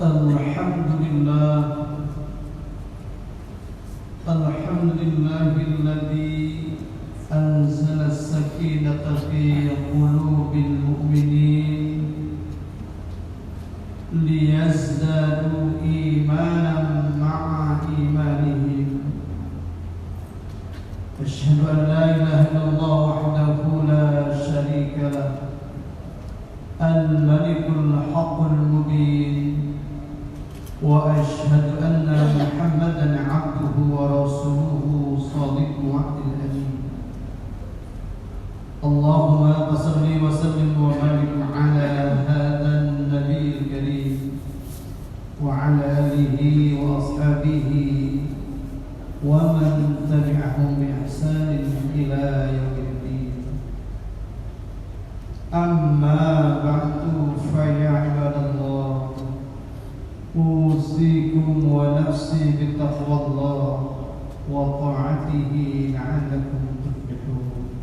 Alhamdulillahilladzi anzala as-sakinata fi qulubil mu'minin liyazdadu imanan ma'a imanihim. Asyhadu an la ilaha illallah wahdahu la syarika lah, al-malikul haqqul mubin, wa asyhadu anna Muhammadan 'abduhu wa rasuluhu shadiqul wa'dil amin. Allahumma shalli wa sallim wa barik 'ala hadzal nabiyil karim wa 'ala alihi wa ashabihi wa man tabi'ahum bi ihsanin ila yaumiddin. Amma ba'du, fa ya ibadallah, usikum wa nafsi bi taqwallah wa ta'atihi la'allakum tuflihun.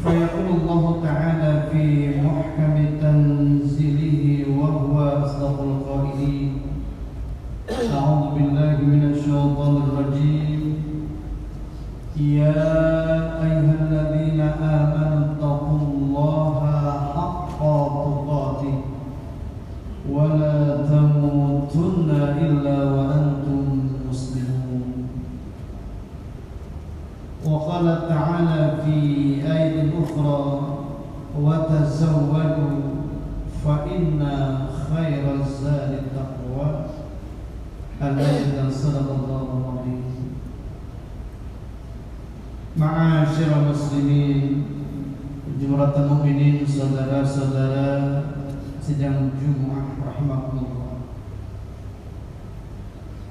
Fa yaqulu Allah ta'ala fi muhkami tanzilihi wa huwa asdaqul qailin. A'udzu billahi minasy syaithanir rajim. Ya ayyuhalladzina amanu taqullaha haqqa tuqatih wa la tamutunna illa wa antum muslimun. Wa qala ta'ala fi ayatin ukhra, wa tazawwadu fa inna khairaz zadi taqwa. Al-Ayat sallallahu alaihi. Ma'asyiral muslimin, jumratul mukminin, saudara-saudara sidang Jumat rahimakumullah.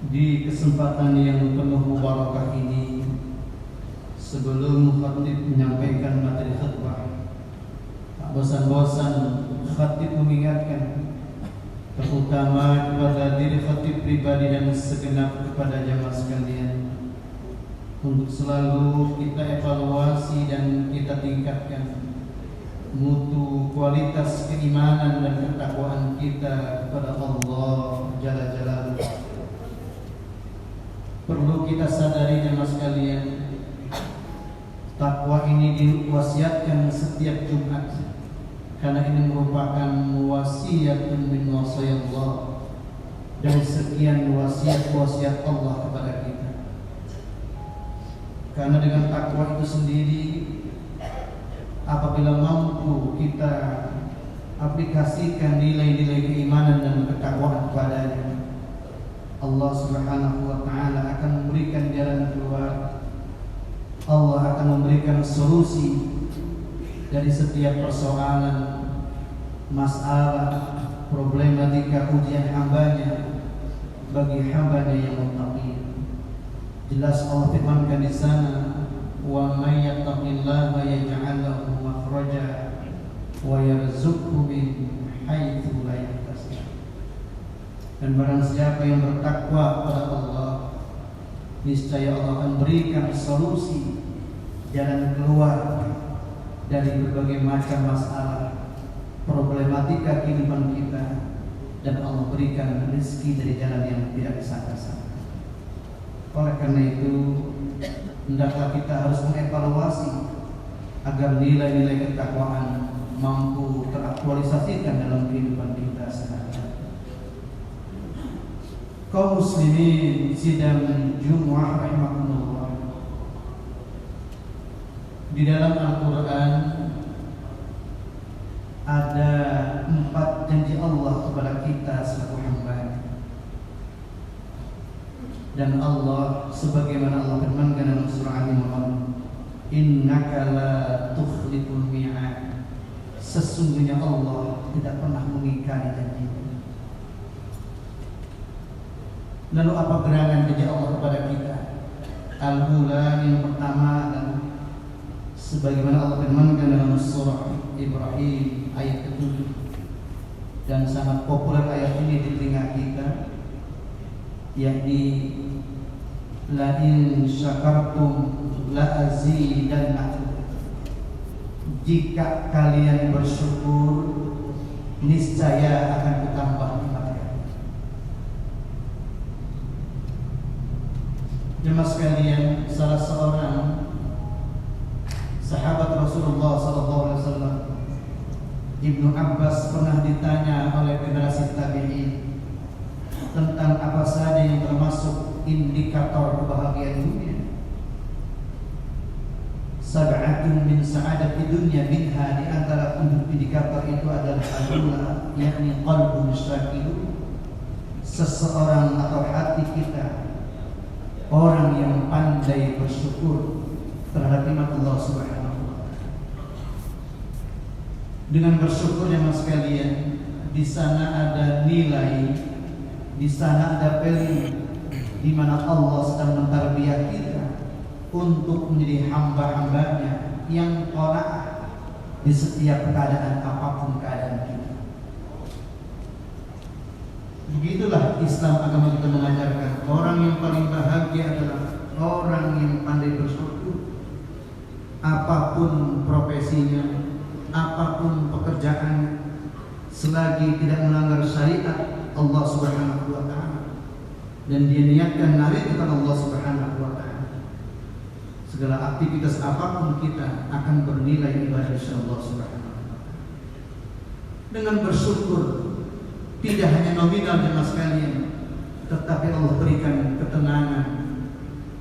Di kesempatan yang penuh mubarakah ini, sebelum khatib menyampaikan materi khutbah, tak bosan-bosan khatib mengingatkan, terutama kepada diri khatib pribadi dan segenap kepada jamaah sekalian, untuk selalu kita evaluasi dan kita tingkatkan mutu kualitas keimanan dan ketakwaan kita kepada Allah Jalla Jalaluhu. Perlu kita sadari jamaah sekalian, takwa ini diwasiatkan setiap Jumat, karena ini merupakan wasiatun min wasiyallah, dari sekian wasiat-wasiat Allah kepada kita. Karena dengan takwa itu sendiri, apabila mampu kita aplikasikan nilai-nilai keimanan dan ketakwaan kepadanya, Allah Subhanahu wa ta'ala akan memberikan jalan keluar. Allah akan memberikan solusi dari setiap persoalan, masalah, problematika ujian hambanya bagi hambanya yang muttaqin. Jelas Allah firmankan di sana, wa may yattaqillaha yaj'al lahu makhraja wa yarzuqhu min haitsu la yahtasib. Dan barang siapa yang bertakwa kepada Allah, niscaya Allah akan berikan solusi, jalan keluar dari berbagai macam masalah, problematika kehidupan kita, dan Allah berikan rezeki dari jalan yang tidak disangka-sangka. Oleh karena itu, hendaklah kita harus mengevaluasi agar nilai-nilai ketakwaan mampu teraktualisasikan dalam kehidupan kita sehari-hari. Kaum muslimin sidang Jumat rahimakumullah, di dalam Al-Quran ada 4 janji Allah kepada kita selaku hamba. Dan Allah, sebagaimana Allah firmankan dalam surah Al-Imran, innaka la tukhliful mi'ad, sesungguhnya Allah tidak pernah mengingkari janji-Nya. Lalu apa gerangan janji Allah kepada kita? Al-ula, yang pertama, dan sebagaimana Allah firmankan dalam surah Ibrahim ayat ke-7, dan sangat populer ayat ini di telinga kita, yakni la in syakartum la azidannakum, jika kalian bersyukur niscaya akan kutambah nikmatnya. Jemaah sekalian, salah seorang sahabat Rasulullah SAW, Ibnu Abbas, pernah ditanya oleh generasi tabi'in tentang apa saja yang termasuk indikator kebahagiaan dunia. Sab'atun min sa'adati dunya, minha, di antara 7 indikator itu adalah adalah yakni qalbun syakir, seseorang atau hati kita, orang yang pandai bersyukur terhadap nikmat Allah Subhanahu wa taala. Dengan bersyukur ya mas sekalian, di sana ada nilai, di sana ada value, di mana Allah sedang mentarbiyah kita untuk menjadi hamba-hambanya yang qanaah di setiap keadaan apapun keadaan kita. Begitulah Islam, agama kita mengajarkan orang yang paling bahagia adalah orang yang pandai bersyukur. Apapun profesinya, apapun pekerjaannya, selagi tidak melanggar syariat Allah Subhanahu wa taala dan dia niatkan narikan Allah Subhanahu wa taala, segala aktivitas apapun kita akan bernilai ibadah Allah Subhanahu wa taala. Dengan bersyukur tidak hanya nominal jemaah sekalian, tetapi Allah berikan ketenangan,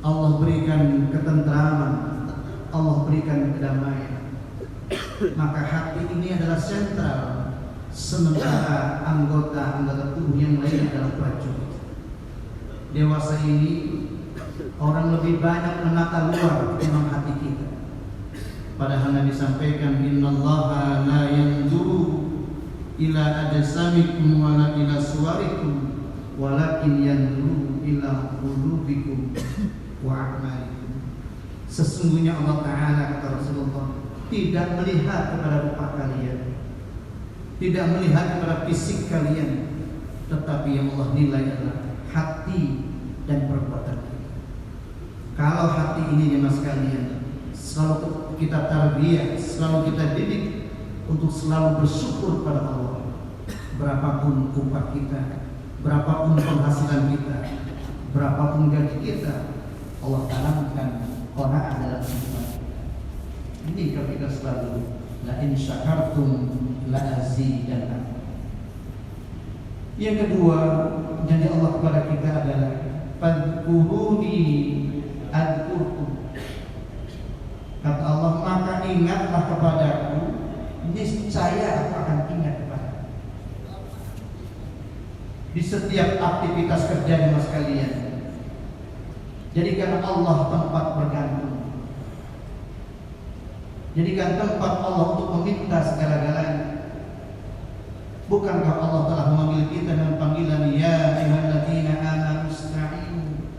Allah berikan ketentraman, Allah berikan kedamaian. Maka hati ini adalah sentral, sementara anggota tubuh yang lain adalah prajurit. Dewasa ini orang lebih banyak menata luar ketimbang hati kita. Padahal Nabi sampaikan, innallaha la yanzuru ila ajsamikum wa la ila suwarikum walakin yanzuru ila qulubikum wa a'malikum. Sesungguhnya Allah Ta'ala, kata Rasulullah, tidak melihat kepada rupa kalian, tidak melihat kepada fisik kalian, tetapi yang Allah nilai adalah hati dan perbuatan kita. Kalau hati ini ya mas kalian selalu kita tarbiyah, selalu kita didik untuk selalu bersyukur pada Allah, berapapun upah kita, berapapun penghasilan kita, berapapun gaji kita, Allah tanamkan qanaah dalam sifat. Ini kalau kita selalu la in syakartum la azidannakum. Yang kedua, janji Allah kepada kita adalah fadkuruni adkurkum. Kata Allah, maka ingatlah kepadaku, niscaya aku akan ingat kepadamu. Di setiap aktivitas kerja mas kalian, jadikan Allah tempat bergantung. Jadikan tempat Allah untuk meminta segala-galanya. Bukankah Allah telah memanggil kita dengan panggilan ya ayyuhalladzina amanu ista'inu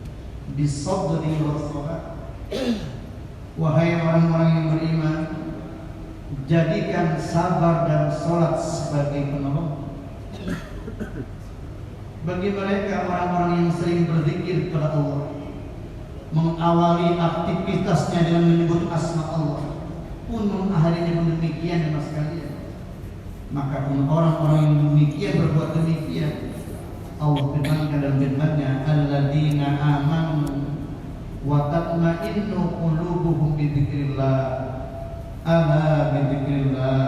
bis-sabri was-salah. Wahai orang-orang yang beriman, jadikan sabar dan salat sebagai penolong. Bagi mereka orang-orang yang sering berzikir kepada Allah, mengawali aktivitasnya dengan menyebut asma Allah, pun mengakhirinya pun demikian mas kalian, maka pun orang-orang yang demikian berbuat demikian, Allah firmankan dalam firman-Nya, alladzina amanu wa tatma'innu qulubuhum bi dzikrillah, ala bi dzikrillah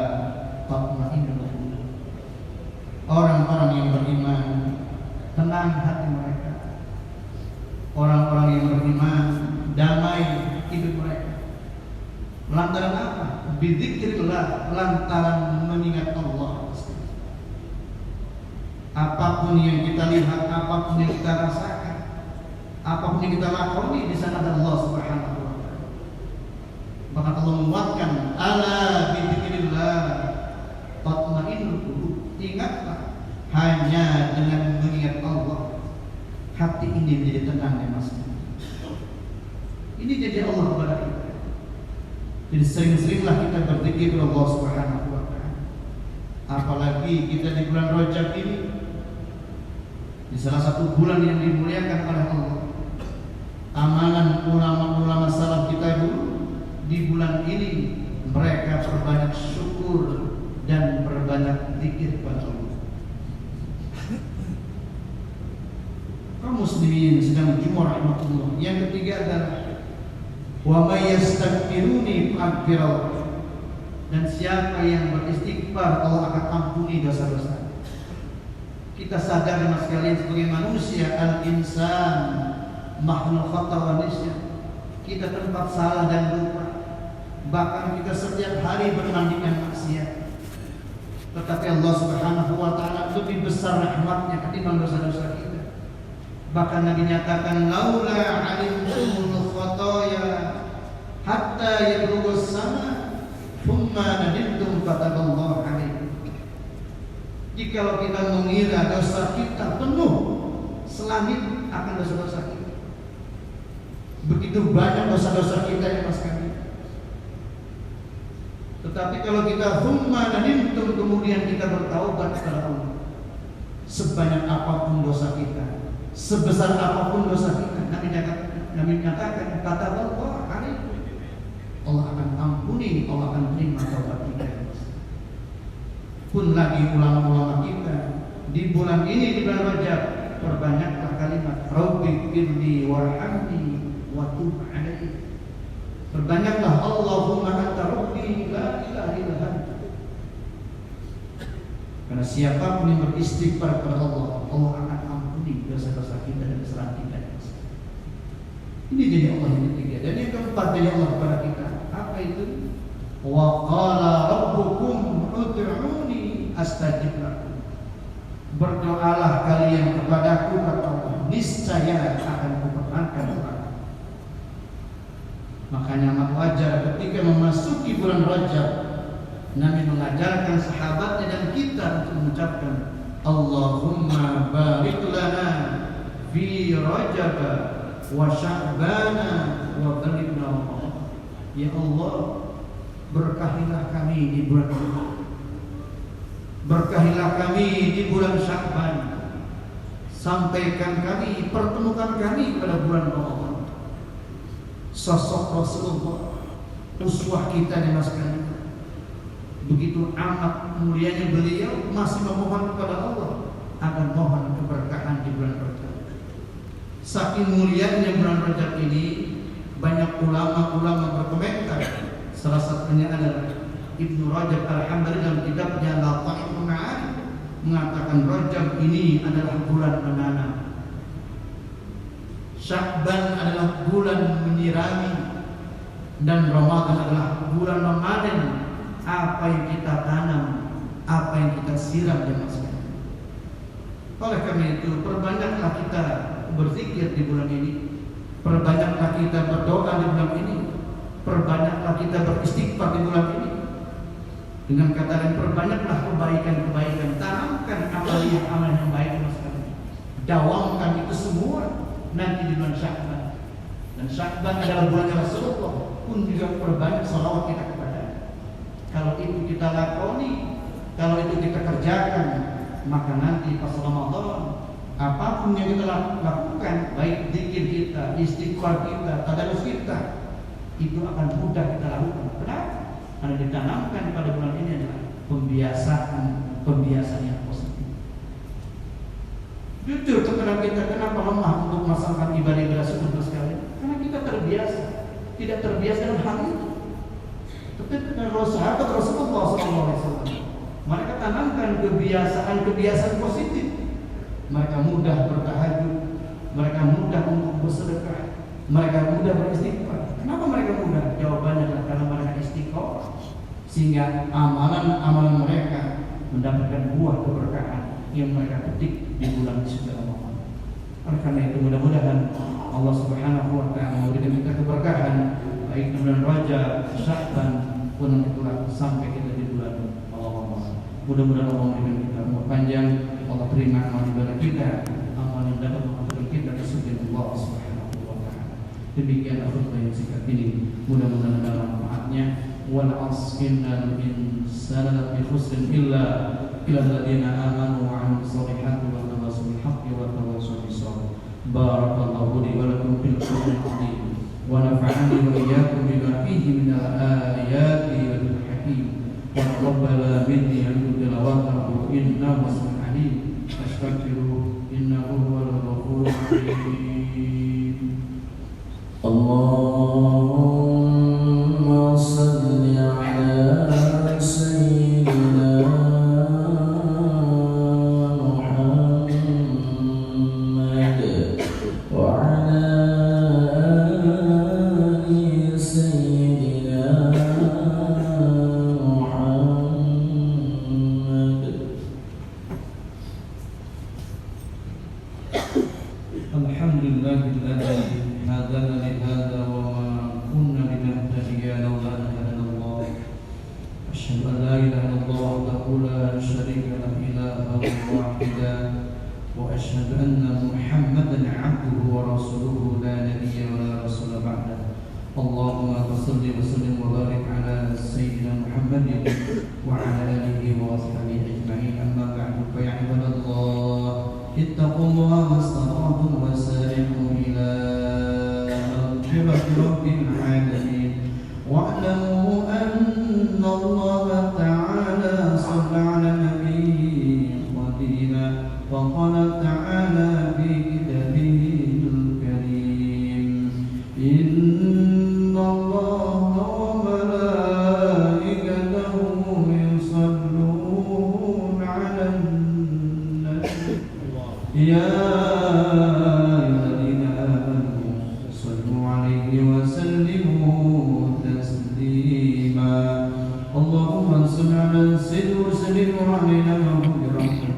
tatma'innul qulub. Orang-orang yang beriman, tenang hati mereka. Orang-orang yang beriman, damai hidup mereka. Lantaran apa? Bidzikrillah, lantaran mengingat Allah. Apapun yang kita lihat, apapun yang kita rasakan, apapun yang kita lakoni, di sana ada Allah Subhanahu wa taala. Maka Allah menguatkan, ala bidzikrillah tatma'innul qulub. Ingatlah, hanya dengan mengingat Allah hati ini menjadi tenang ya mas. Ini jadi Allah kepada kita. Jadi sering-seringlah kita berzikir kepada Allah Subhanahu wa taala. Apalagi kita di bulan Rajab ini, di salah satu bulan yang dimuliakan oleh Allah. Amalan ulama-ulama salaf kita dulu di bulan ini, mereka perbanyak syukur dan perbanyak zikir berzikir kepada Allah. Kaum muslimin sedang jumur rahmatullah. Yang ketiga adalah wa may yastaghfiruni fa'ghfirhu. Dan siapa yang beristighfar, Allah akan ampuni dosa-dosa. Kita sadar mas sekalian sebagai manusia, al-insan makhluk khata wa nisyan. Kita tempat salah dan lupa. Bahkan kita setiap hari bermandikan maksiat. Tetapi Allah Subhanahu wa taala lebih besar rahmatnya ketimbang dosa-dosa kita. Bahkan Nabi nyatakan laula alimtumul khataya hatta yablugha sama thumma nadimtum kataballahu alaihi. Jikalau kita mengira dosa kita penuh selangit akan dosa-dosa kita. Begitu banyak dosa-dosa kita yang mas kami. Tetapi kalau kita thumma nadimtum, kemudian kita bertaubat kepada Allah, sebanyak apapun dosa kita, sebesar apapun dosa kita, Nabi nyatakan kata Allah hari Allah akan ampuni, Allah akan terima taubat kita. Pun lagi ulama-ulama kita di bulan ini, di bulan Rajab, perbanyaklah kalimat Rabbi firli warhamni wa tub alaihi. Perbanyaklah Allahumma anta rabbi la ilaha illa anta. Karena siapapun yang beristighfar kepada Allah, Allah akan ampuni dosa-dosa kita dan kesalahan kita. Ini jadi Allah yang ketiga. Dan yang keempat dari Allah kepada kita, apa itu? Wa qala rabbukum ud'uni astajib lakum. Berdoalah kalian kepadaku, kata Allah, niscaya akan kuperkenankan doa. Makanya amat wajar ketika memasuki bulan Rajab, Nabi mengajarkan sahabatnya dan kita untuk mengucapkan Allahumma barik lana fi Rajab wa Sya'bana wa balighna Ramadan. Ya Allah, berkahilah kami di bulan Ramadan, berkahilah kami di bulan Sya'ban, sampaikan kami, pertemukan kami pada bulan Ramadan. Sosok Rasulullah, uswah kita di masa kini, begitu amat mulianya beliau, masih memohon kepada Allah agar mohon keberkahan di bulan Rajab. Saking mulianya bulan Rajab ini, banyak ulama-ulama berkomentar. Salah satunya adalah Ibnu Rajab Al-Hambali dalam kitabnya Lataiful Ma'arif mengatakan Rajab ini adalah bulan menanam, Sya'ban adalah bulan menyirami, dan Ramadan adalah bulan memanen apa yang kita tanam, apa yang kita siram di masa ini. Oleh karena itu, perbanyaklah kita berzikir di bulan ini, perbanyaklah kita berdoa di bulan ini, perbanyaklah kita beristighfar di bulan ini. Dengan kata lain, perbanyaklah kebaikan-kebaikan, tanamkan amal yang baik mas kalian. Dawamkan itu semua nanti di bulan Sya'ban. Dan Sya'ban adalah bulan Rasulullah, pun juga perbanyak salawat kita kepada. Kalau itu kita lakoni, kalau itu kita kerjakan, maka nanti pas Ramadan, apapun yang kita lakukan, baik zikir kita, istighfar kita, tadarus kita, itu akan mudah kita lakukan. Kenapa? Karena ditanamkan pada bulan ini adalah pembiasaan yang positif. Jujur kepada kita, kenapa lemah untuk melaksanakan ibadah-ibadah sunnah sekali? Karena kita terbiasa, tidak terbiasa dengan hal itu. Tetapi kalau sahabat Rasulullah SAW, mereka tanamkan kebiasaan positif. Mereka mudah bertahajud, mereka mudah untuk bersedekah, mereka mudah beristighfar. Kenapa mereka mudah? Jawabannya adalah karena mereka istiqomah, sehingga amalan-amalan mereka mendapatkan buah keberkahan yang mereka petik di bulan suci Ramadan. Oleh karena itu, mudah-mudahan Allah Subhanahu wa taala memberikan kita keberkahan baik di bulan Rajab, Sya'ban, pun itulah sampai kita di bulan Ramadan. Mudah-mudahan Allah memberikan kita umur panjang, Allah terima amal ibadah kita, amal yang dapat mengantarkan kita ke surga Allah Subhanahu wa taala. Demikian khutbah yang singkat ini, mudah-mudahan ada manfaatnya. Wal 'asril insana lafi khusrin illa الذين آمنوا وعملوا الصالحات وتواصوا بالحق وتواصوا بالصبر. بارك الله لي ولكم في القرآن العظيم ونفعني وإياكم بما فيه من الآيات والحكيم. ربنا مني أن تلاوته إنه الحليم أستغفره إنه هو الغفور الرحيم. اللهم صل على سيدنا محمد وعلى آل سيدنا محمد. الحمد لله الذي هدانا لهذا وما كنا لنهتدي لولا أن هدانا الله. أشهد أن لا إله إلا الله وحده لا شريك له إلها واحدا وأشهد أن محمدا عبده ورسوله لا نبي ولا رسول بعده. اللهم صل وسلم وبارك على سيدنا محمد وعلى آله وأصحابه أجمعين. أما بعد فيا عباد الله اتقوا الله ما استطعتم وسارعوا إلى مغفرة رب العالمين واعلموا أن الله تعالى صلى على نبيه قديما فقال تعالى في كتابه الكريم إن الله وملائكته يصلون على النبي يا أيها الذين آمنوا صلوا عليه وسلموا تسليما. اللهم صل على سيدنا وسلم علينا برحمتك